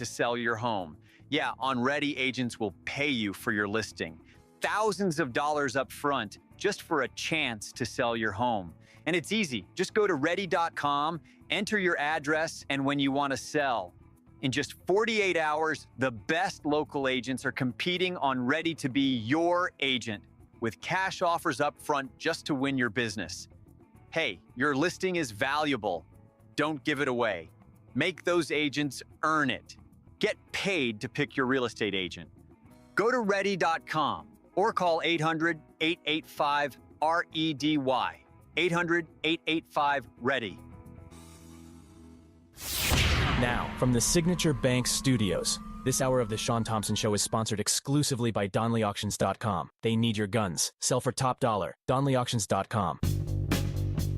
to sell your home. Yeah, OnReady agents will pay you for your listing. Thousands of dollars up front just for a chance to sell your home. And it's easy. Just go to ready.com, enter your address, and when you want to sell. In just 48 hours, the best local agents are competing on Ready to be your agent with cash offers up front just to win your business. Hey, your listing is valuable. Don't give it away. Make those agents earn it. Get paid to pick your real estate agent. Go to ready.com or call 800-885-REDY. 800-885-READY. Now, from the Signature Bank Studios, this hour of the Shaun Thompson Show is sponsored exclusively by DonleyAuctions.com. They need your guns. Sell for top dollar. DonleyAuctions.com.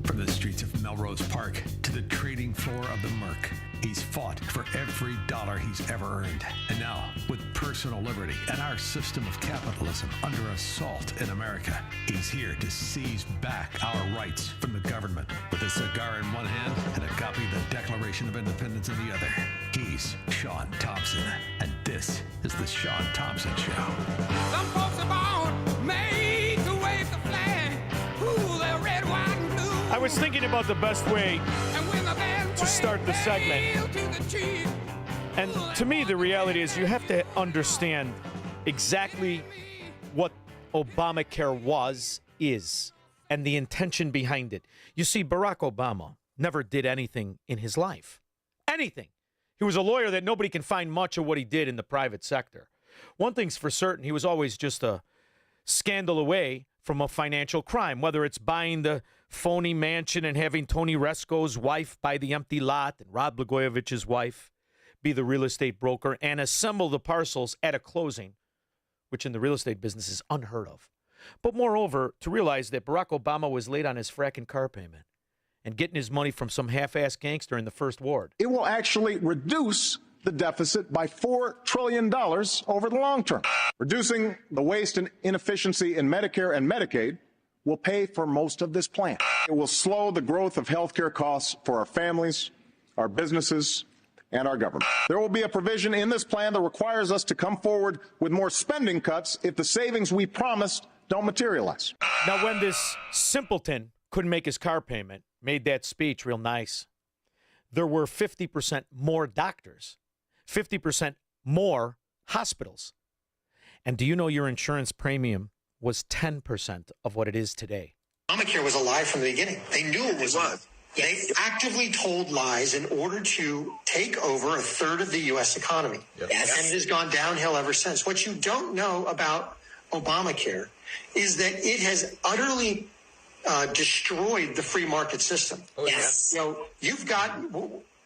From the streets of Melrose Park to the trading floor of the Merc, he's fought for every dollar he's ever earned. And now, with personal liberty and our system of capitalism under assault in America, he's here to seize back our rights from the government. With a cigar in one hand and a copy of the Declaration of Independence in the other, he's Shaun Thompson. And this is the Shaun Thompson Show. Some folks are born made to wave the flag. Ooh, they're red, white, and blue. I was thinking about the best way to start the segment. And to me, the reality is you have to understand exactly what Obamacare is, and the intention behind it. You see, Barack Obama never did anything in his life. Anything. He was a lawyer that nobody can find much of what he did in the private sector. One thing's for certain, he was always just a scandal away from a financial crime, whether it's buying the phony mansion and having Tony Resco's wife buy the empty lot and Rod Blagojevich's wife be the real estate broker and assemble the parcels at a closing, which in the real estate business is unheard of. But moreover, to realize that Barack Obama was late on his fracking car payment and getting his money from some half-ass gangster in the first ward. It will actually reduce the deficit by $4 trillion over the long term. Reducing the waste and inefficiency in Medicare and Medicaid will pay for most of this plan. It will slow the growth of health care costs for our families, our businesses, and our government. There will be a provision in this plan that requires us to come forward with more spending cuts if the savings we promised don't materialize. Now, when this simpleton couldn't make his car payment, made that speech real nice, there were 50% more doctors, 50% more hospitals. And do you know your insurance premium was 10% of what it is today? Obamacare was a lie from the beginning. They knew it was. Yes. They actively told lies in order to take over a third of the U.S. economy. Yep. Yes. And it has gone downhill ever since. What you don't know about Obamacare is that it has utterly destroyed the free market system. Oh, yes. You know, you've got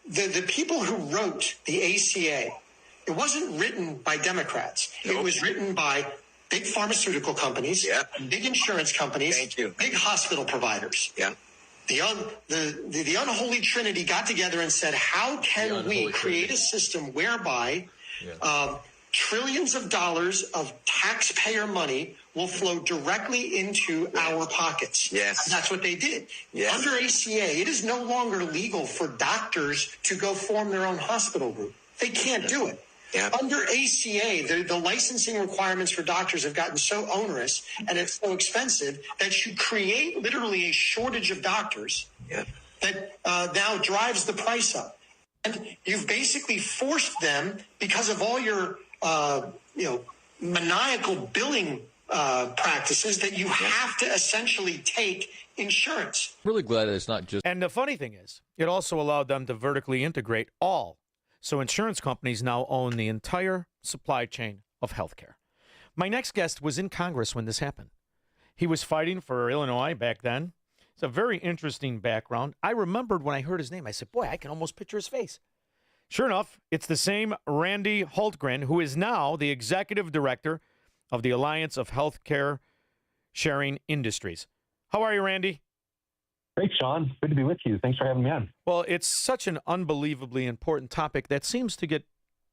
the people who wrote the ACA. It wasn't written by Democrats. Nope. It was written by big pharmaceutical companies, big insurance companies, big hospital providers. Yeah. The unholy trinity got together and said, how can we create a system whereby trillions of dollars of taxpayer money will flow directly into our pockets? Yes. And that's what they did. Yes. Under ACA, it is no longer legal for doctors to go form their own hospital group. They can't do it. Yeah. Under ACA, the licensing requirements for doctors have gotten so onerous and it's so expensive that you create literally a shortage of doctors that now drives the price up. And you've basically forced them, because of all your maniacal billing practices, that you have to essentially take insurance. Really glad that it's not just. And the funny thing is, it also allowed them to vertically integrate all. So insurance companies now own the entire supply chain of healthcare. My next guest was in Congress when this happened. He was fighting for Illinois back then. It's a very interesting background. I remembered when I heard his name, I said, boy, I can almost picture his face. Sure enough, it's the same Randy Hultgren, who is now the executive director of the Alliance of Healthcare Sharing Industries. How are you, Randy? Great, Shaun. Good to be with you. Thanks for having me on. Well, it's such an unbelievably important topic that seems to get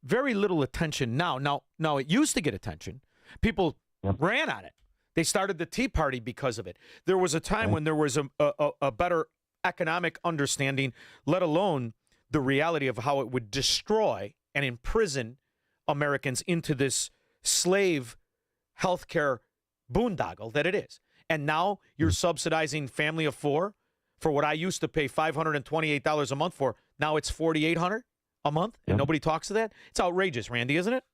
very little attention now. Now, it used to get attention. People ran on it. They started the Tea Party because of it. There was a time when there was a better economic understanding, let alone the reality of how it would destroy and imprison Americans into this slave healthcare boondoggle that it is. And now you're subsidizing family of four for what I used to pay $528 a month for. Now it's $4,800 a month, and nobody talks to that. It's outrageous, Randy, isn't it?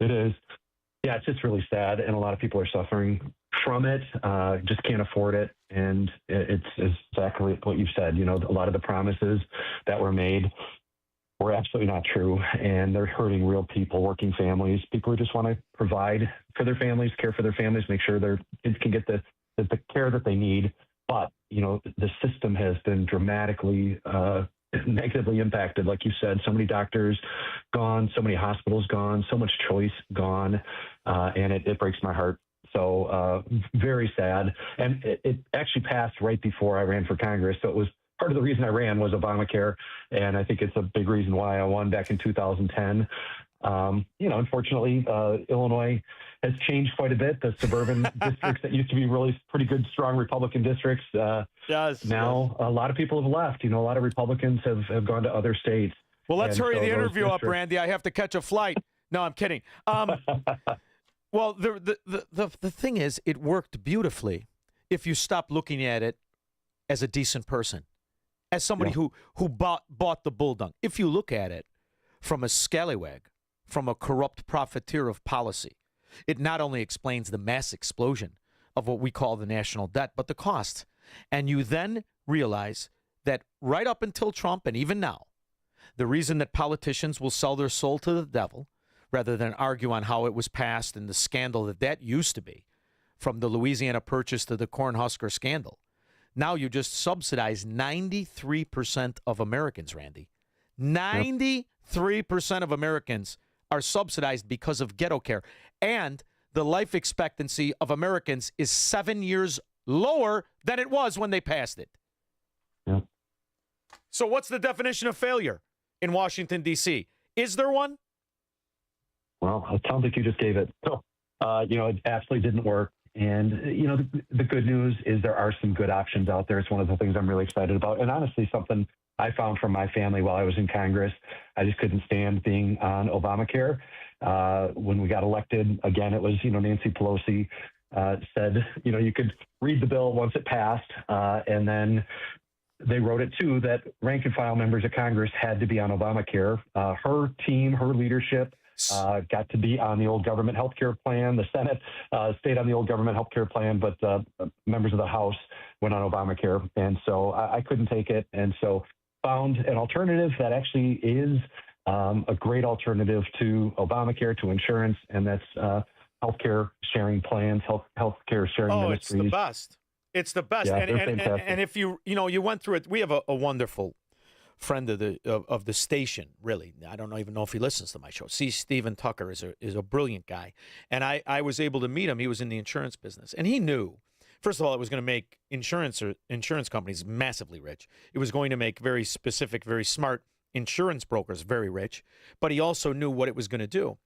It is. Yeah, it's just really sad, and a lot of people are suffering from it, just can't afford it, and it's exactly what you said. You know, a lot of the promises that were made were absolutely not true, and they're hurting real people, working families, people who just want to provide for their families, care for their families, make sure their kids can get the care that they need. But, you know, the system has been dramatically negatively impacted. Like you said, so many doctors gone, so many hospitals gone, so much choice gone, and it breaks my heart. So very sad. And it actually passed right before I ran for Congress. So it was part of the reason I ran was Obamacare. And I think it's a big reason why I won back in 2010. You know, unfortunately, Illinois has changed quite a bit. The suburban districts that used to be really pretty good, strong Republican districts. A lot of people have left. You know, a lot of Republicans have gone to other states. Well, let's hurry the interview up, Randy. I have to catch a flight. No, I'm kidding. Well, the thing is, it worked beautifully if you stop looking at it as a decent person, as somebody who bought the bull dung. If you look at it from a scallywag, from a corrupt profiteer of policy, it not only explains the mass explosion of what we call the national debt, but the cost. And you then realize that right up until Trump and even now, the reason that politicians will sell their soul to the devil rather than argue on how it was passed and the scandal that used to be, from the Louisiana Purchase to the Cornhusker scandal. Now you just subsidize 93% of Americans, Randy. 93% of Americans are subsidized because of ghetto care. And the life expectancy of Americans is 7 years lower than it was when they passed it. Yeah. So what's the definition of failure in Washington, D.C.? Is there one? Well, it sounds like you just gave it. So, you know, it absolutely didn't work. And, you know, the good news is there are some good options out there. It's one of the things I'm really excited about. And honestly, something I found from my family while I was in Congress, I just couldn't stand being on Obamacare. When we got elected, again, it was, you know, Nancy Pelosi said, you know, you could read the bill once it passed. And then they wrote it, too, that rank and file members of Congress had to be on Obamacare. Her team, her leadership, got to be on the old government health care plan. The Senate stayed on the old government health care plan, but members of the House went on Obamacare. And so I couldn't take it. And so found an alternative that actually is a great alternative to Obamacare, to insurance, and that's healthcare sharing plans, healthcare sharing ministries. It's the best. It's the best. Yeah, and if you went through it, we have a wonderful friend of the station, really. I don't even know if he listens to my show. Stephen Tucker is a brilliant guy. And I was able to meet him. He was in the insurance business. And he knew, first of all, it was going to make insurance companies massively rich. It was going to make very specific, very smart insurance brokers very rich. But he also knew what it was going to do.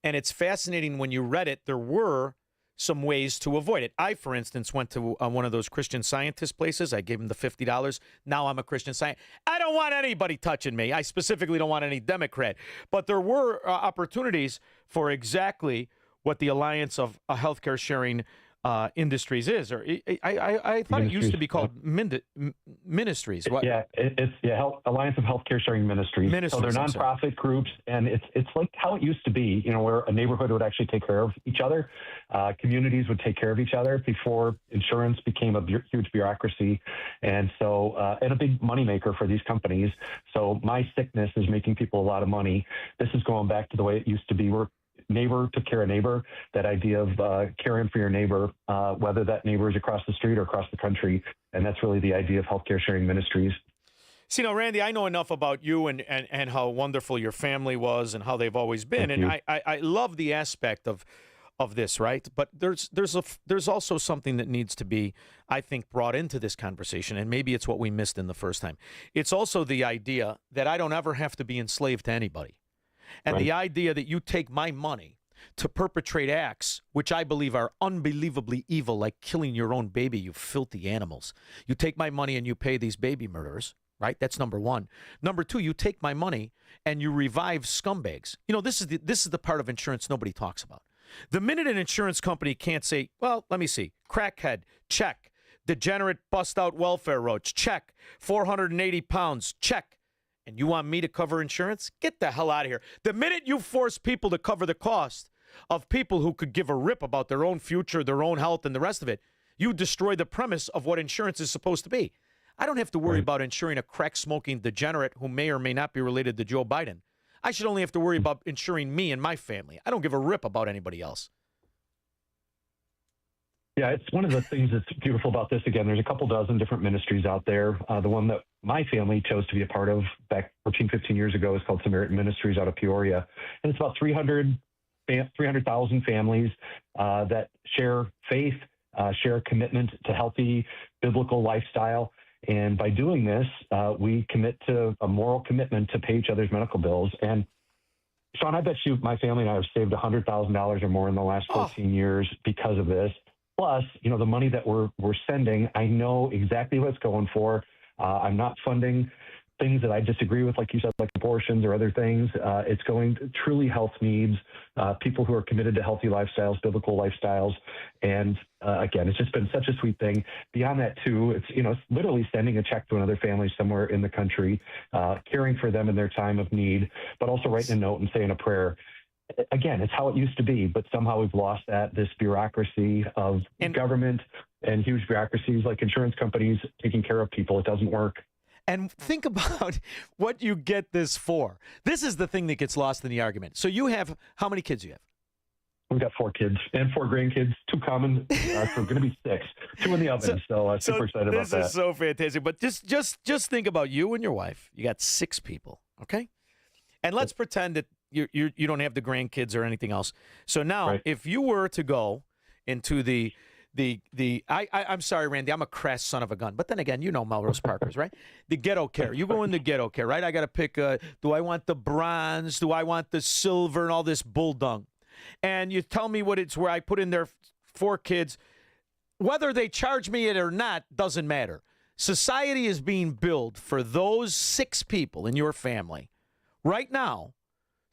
And it's fascinating when you read it, there were some ways to avoid it. I, for instance, went to one of those Christian Scientist places. I gave him the $50. Now I'm a Christian Scientist. I don't want anybody touching me. I specifically don't want any Democrat. But there were opportunities for exactly what the Alliance of Healthcare Sharing Industries is, or I thought it used to be called ministries. What? Yeah, it's Alliance of Healthcare Sharing Ministries. So they're nonprofit groups, and it's like how it used to be, you know, where a neighborhood would actually take care of each other, communities would take care of each other before insurance became a huge bureaucracy, and so and a big moneymaker for these companies. So my sickness is making people a lot of money. This is going back to the way it used to be, where neighbor took care of neighbor, that idea of caring for your neighbor, whether that neighbor is across the street or across the country. And that's really the idea of healthcare sharing ministries. See, now, Randy, I know enough about you and how wonderful your family was and how they've always been. I love the aspect of this, right? But there's also something that needs to be, I think, brought into this conversation, and maybe it's what we missed in the first time. It's also the idea that I don't ever have to be enslaved to anybody. And the idea that you take my money to perpetrate acts which I believe are unbelievably evil, like killing your own baby, you filthy animals. You take my money and you pay these baby murderers, right? That's number one. Number two, you take my money and you revive scumbags. You know, this is the part of insurance nobody talks about. The minute an insurance company can't say, well, let me see, crackhead, check. Degenerate, bust-out welfare roach, check. 480 pounds, check. And you want me to cover insurance? Get the hell out of here. The minute you force people to cover the cost of people who could give a rip about their own future, their own health, and the rest of it, you destroy the premise of what insurance is supposed to be. I don't have to worry about insuring a crack-smoking degenerate who may or may not be related to Joe Biden. I should only have to worry about insuring me and my family. I don't give a rip about anybody else. Yeah, it's one of the things that's beautiful about this. Again, there's a couple dozen different ministries out there. The one that my family chose to be a part of back 14, 15 years ago is called Samaritan Ministries out of Peoria. And it's about 300,000 families that share faith, share commitment to healthy biblical lifestyle. And by doing this, we commit to a moral commitment to pay each other's medical bills. And Shaun, I bet you my family and I have saved $100,000 or more in the last 14 years because of this. Plus, you know, the money that we're sending, I know exactly what it's going for. I'm not funding things that I disagree with, like you said, like abortions or other things. It's going to truly health needs, people who are committed to healthy lifestyles, biblical lifestyles. And again, it's just been such a sweet thing. Beyond that, too, it's, you know, it's literally sending a check to another family somewhere in the country, caring for them in their time of need, but also writing a note and saying a prayer. Again, it's how it used to be, but somehow we've lost that, this bureaucracy of government and huge bureaucracies like insurance companies taking care of people. It doesn't work. And think about what you get this for. This is the thing that gets lost in the argument. So you have, how many kids do you have? We've got 4 kids and 4 grandkids, 2 common, so going to be 6, 2 in the oven. So super excited about that. This is so fantastic. But just think about you and your wife. You got 6 people, okay? And let's pretend that you don't have the grandkids or anything else. So now, if you were to go into I'm sorry, Randy, I'm a crass son of a gun. But then again, you know Melrose Parkers, right? The ghetto care. You go in the ghetto care, right? I got to pick, do I want the bronze? Do I want the silver and all this bull dung? And you tell me what it's where I put in there 4 kids. Whether they charge me it or not doesn't matter. Society is being billed for those 6 people in your family right now.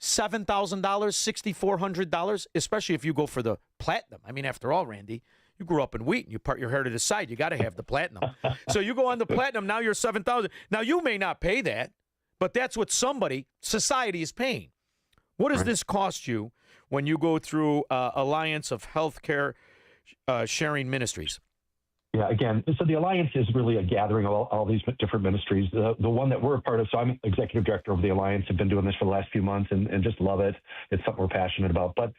$7,000, $6,400, especially if you go for the platinum. I mean, after all, Randy, you grew up in Wheaton. You part your hair to the side. You got to have the platinum. So you go on the platinum. Now you're $7,000. Now you may not pay that, but that's what society is paying. What does this cost you when you go through Alliance of Healthcare Sharing Ministries? Yeah, again, so the Alliance is really a gathering of all these different ministries. The one that we're a part of, so I'm executive director of the Alliance. I've been doing this for the last few months and just love it. It's something we're passionate about. But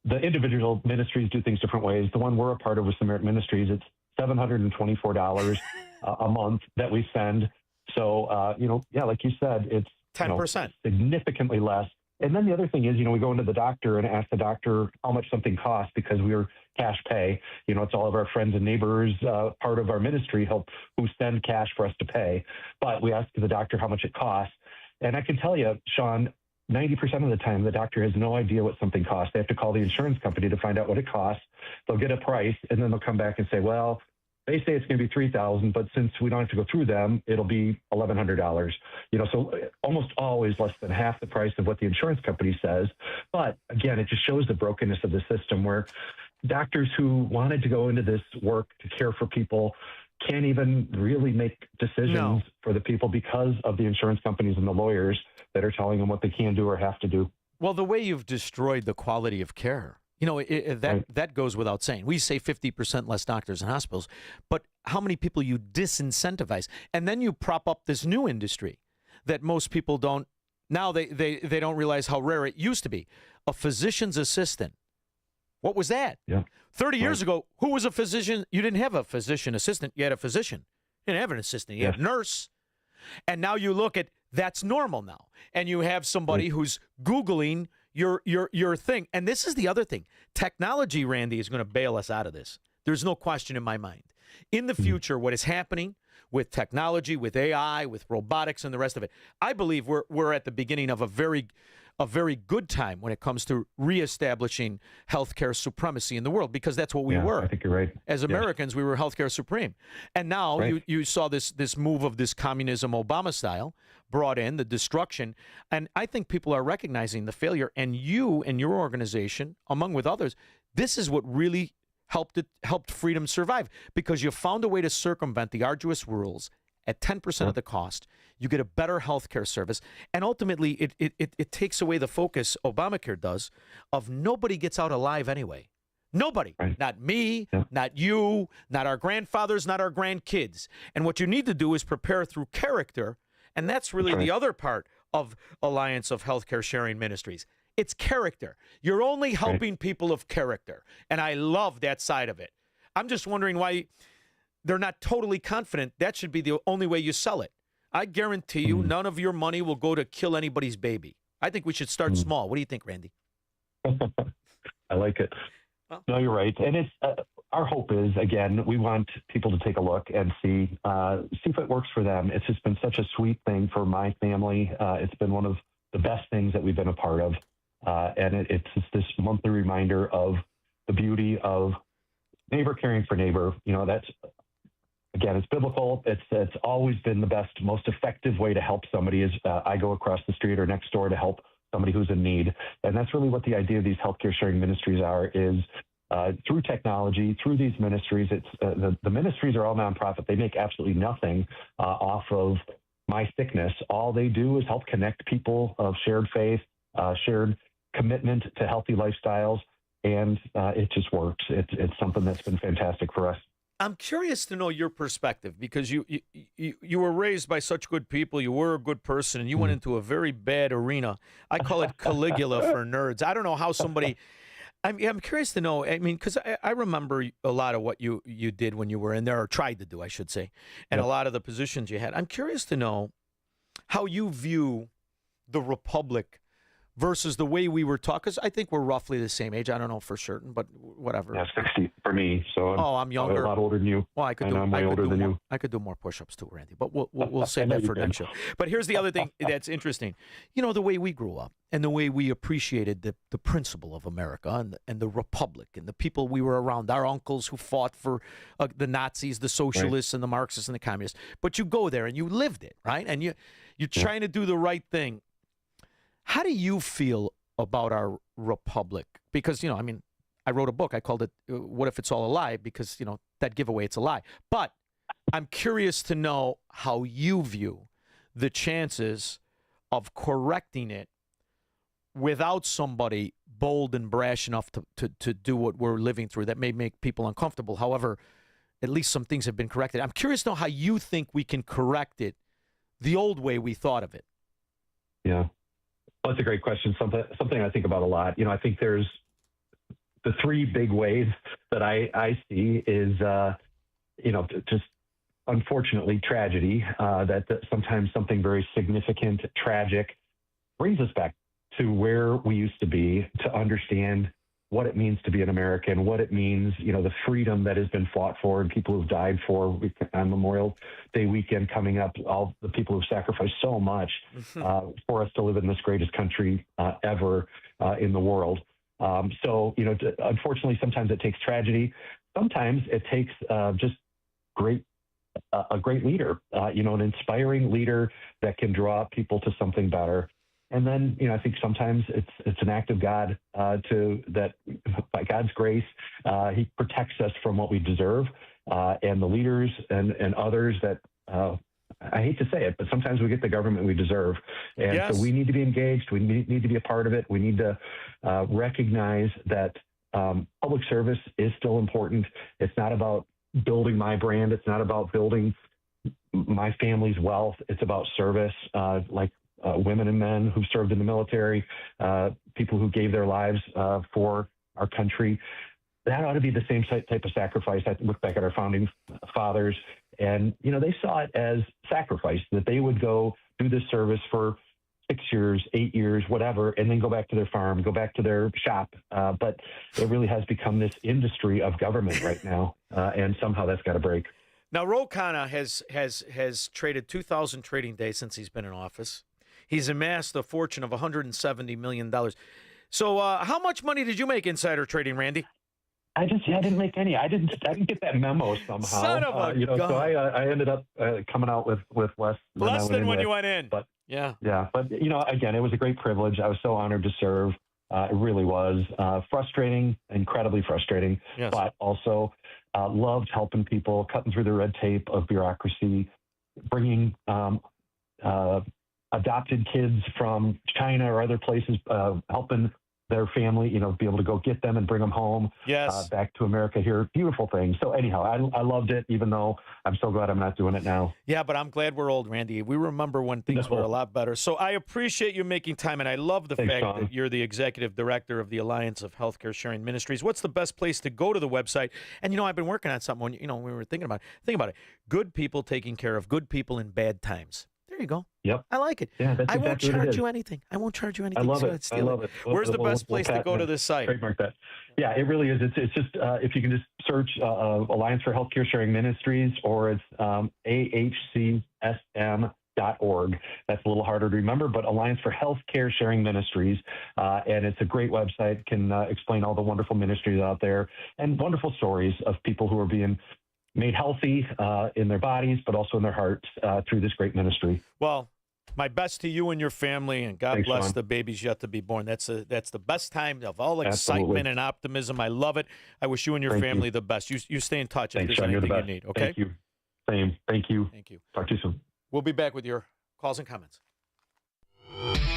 the individual ministries do things different ways. The one we're a part of with Samaritan Ministries, it's $724 a month that we send. So, like you said, it's 10%. Significantly less. And then the other thing is, we go into the doctor and ask the doctor how much something costs because we're cash pay. It's all of our friends and neighbors, part of our ministry who send cash for us to pay. But we ask the doctor how much it costs. And I can tell you, Shaun, 90% of the time, the doctor has no idea what something costs. They have to call the insurance company to find out what it costs. They'll get a price, and then they'll come back and say, well, they say it's going to be $3,000, but since we don't have to go through them, it'll be $1,100. So almost always less than half the price of what the insurance company says. But again, it just shows the brokenness of the system where doctors who wanted to go into this work to care for people can't even really make decisions for the people because of the insurance companies and the lawyers that are telling them what they can do or have to do. Well, the way you've destroyed the quality of care. That goes without saying. We say 50% less doctors in hospitals, but how many people you disincentivize? And then you prop up this new industry that most people don't. Now they don't realize how rare it used to be. A physician's assistant. What was that? Yeah. 30 years ago, who was a physician? You didn't have a physician assistant. You had a physician. You didn't have an assistant. You had a nurse. And now you look at that's normal now. And you have somebody who's Googling your thing. And this is the other thing. Technology, Randy, is going to bail us out of this. There's no question in my mind. In the future, what is happening with technology, with AI, with robotics and the rest of it, I believe we're at the beginning of a very a very good time when it comes to reestablishing healthcare supremacy in the world, because that's what we were. I think you're right. As Americans, we were healthcare supreme. And now you saw this move of this communism Obama style brought in, the destruction. And I think people are recognizing the failure. And you and your organization, among with others, this is what really helped freedom survive, because you found a way to circumvent the arduous rules at 10% of the cost. You get a better healthcare service, and ultimately it takes away the focus, Obamacare does, of nobody gets out alive anyway. Nobody. Not me, not you, not our grandfathers, not our grandkids. And what you need to do is prepare through character, and that's really the other part of Alliance of Healthcare Sharing Ministries. It's character. You're only helping people of character, and I love that side of it. I'm just wondering why they're not totally confident. That should be the only way you sell it. I guarantee you none of your money will go to kill anybody's baby. I think we should start small. What do you think, Randy? I like it. No, you're right. And it's our hope is, again, we want people to take a look and see if it works for them. It's just been such a sweet thing for my family. It's been one of the best things that we've been a part of. And it's just this monthly reminder of the beauty of neighbor caring for neighbor. You know, that's, again, it's biblical. It's always been the best, most effective way to help somebody is I go across the street or next door to help somebody who's in need. And that's really what the idea of these healthcare sharing ministries are, is through technology, through these ministries. It's the ministries are all nonprofit. They make absolutely nothing off of my sickness. All they do is help connect people of shared faith, shared commitment to healthy lifestyles. And it just works. It's something that's been fantastic for us. I'm curious to know your perspective, because you were raised by such good people. You were a good person, and you went into a very bad arena. I call it Caligula for nerds. I don't know how somebody. I'm curious to know. I mean, because I remember a lot of what you did when you were in there, or tried to do, I should say, and a lot of the positions you had. I'm curious to know how you view the Republic versus the way we were taught, because I think we're roughly the same age. I don't know for certain, but whatever. Yeah, 60 for me. So I'm younger. A lot older than you. Well, I'm way older than you. I could do more push-ups too, Randy, but we'll save that for next show. But here's the other thing that's interesting. You know, the way we grew up and the way we appreciated the principle of America and the Republic and the people we were around, our uncles who fought for the Nazis, the socialists, and the Marxists and the communists. But you go there and you lived it, right? And you're trying to do the right thing. How do you feel about our republic? Because, you know, I mean, I wrote a book. I called it What If It's All a Lie? Because, you know, that giveaway, it's a lie. But I'm curious to know how you view the chances of correcting it without somebody bold and brash enough to do what we're living through that may make people uncomfortable. However, at least some things have been corrected. I'm curious to know how you think we can correct it the old way we thought of it. Yeah. Well, that's a great question. Something I think about a lot. You know, I think there's the three big ways that I see is, you know, just unfortunately tragedy, that sometimes something very significant, tragic brings us back to where we used to be, to understand what it means to be an American, what it means, you know, the freedom that has been fought for and people who've died for on Memorial Day weekend coming up, all the people who've sacrificed so much for us to live in this greatest country ever in the world. So, you know, unfortunately, sometimes it takes tragedy. Sometimes it takes just a great leader, you know, an inspiring leader that can draw people to something better. And then, you know, I think sometimes it's an act of God that by God's grace, he protects us from what we deserve. And the leaders and others that, I hate to say it, but sometimes we get the government we deserve. And so we need to be engaged. We need to be a part of it. We need to recognize that public service is still important. It's not about building my brand. It's not about building my family's wealth. It's about service, like women and men who served in the military, people who gave their lives for our country. That ought to be the same type of sacrifice. I look back at our founding fathers, and, you know, they saw it as sacrifice, that they would go do this service for 6 years, 8 years, whatever, and then go back to their farm, go back to their shop. But it really has become this industry of government right now, and somehow that's got to break. Now, Ro Khanna has traded 2,000 trading days since he's been in office. He's amassed a fortune of $170 million. So how much money did you make insider trading, Randy? I didn't make any. I didn't get that memo somehow. Son of a gun. So I ended up coming out with less than when you went in. But yeah. But again, it was a great privilege. I was so honored to serve. It really was frustrating, incredibly frustrating, yes. But also loved helping people, cutting through the red tape of bureaucracy, bringing adopted kids from China or other places, helping their family, be able to go get them and bring them home back to America here. Beautiful thing. So anyhow, I loved it, even though I'm so glad I'm not doing it now. Yeah, but I'm glad we're old, Randy. We remember when things were a lot better. So I appreciate you making time, and I love the fact Shaun. that you're the executive director of the Alliance of Healthcare Sharing Ministries. What's the best place to go to the website? And, I've been working on something when we were thinking about it. Think about it. Good people taking care of good people in bad times. There you go. Yep. I like it. Yeah, that's I won't exactly charge you anything. I won't charge you anything. I love it. I love it. Where's the best place to go to this site? Trademark that. Yeah, it really is. It's just if you can just search Alliance for Healthcare Sharing Ministries, or it's ahcsm.org. That's a little harder to remember, but Alliance for Healthcare Sharing Ministries, and it's a great website. Can explain all the wonderful ministries out there and wonderful stories of people who are being made healthy in their bodies, but also in their hearts through this great ministry. Well, my best to you and your family, and God bless Shaun. the babies yet to be born. That's the best time of all excitement Absolutely. and optimism. I love it. I wish you and your family the best. You stay in touch if Thanks, there's Shaun. You're the anything you best. need. Okay. Thank you. Same. Thank you. Thank you. Talk to you soon. We'll be back with your calls and comments.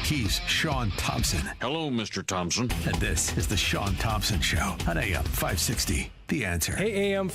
He's Shaun Thompson. Hello, Mr. Thompson. And this is the Shaun Thompson Show on AM 560. The Answer. Hey, AM